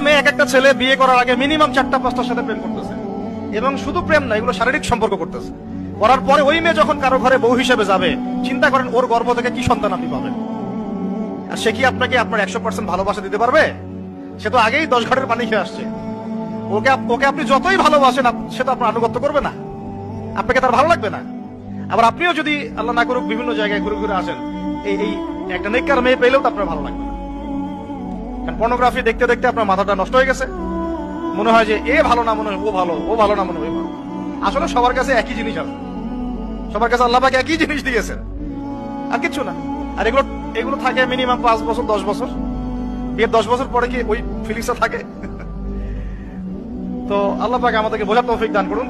মেয়ে এক একটা ছেলে বিয়ে করার আগে মিনিমাম 4-5টার সাথে প্রেম করতেছে, এবং শুধু প্রেম না, এগুলো শারীরিক সম্পর্ক করতেছে। করার পরে ওই মেয়ে যখন কারো ঘরে বউ হিসেবে যাবে, চিন্তা করেন ওর গর্ভ থেকে কি সন্তান আপনি পাবেন। আর সে কি আপনাকে আপনার 100% ভালোবাসা দিতে পারবে? সে তো আগেই 10 ঘাটের পানি খেয়ে আসছে। ওকে আপনি যতই ভালোবাসেন, সে তো আপনার আনুগত্য করবে না, আপনাকে তার ভালো লাগবে না। আবার আপনিও যদি আল্লাহ না করুক বিভিন্ন জায়গায় ঘুরে ঘুরে আসেন, এই একটা নেককার মেয়ে পেলেও তো আপনার ভালো লাগবে না। কারণ পর্নোগ্রাফি দেখতে দেখতে আপনার মাথাটা নষ্ট হয়ে গেছে। মনে হয় যে এ ভালো না, মনে হয় ও ভালো, ও ভালো না মনে হয় ভালো। আসলে সবার কাছে একই জিনিস আছে, সবার কাছে আল্লাহ পাক একই জিনিস দিয়েছেন, আর কিছু না। আর এগুলো থাকে মিনিমাম 5 বছর 10 বছর। বিয়ের 10 বছর পরে কি ওই ফিলিংসটা থাকে? তো আল্লাহ পাক আমাদেরকে বোঝার তৌফিক দান করুন।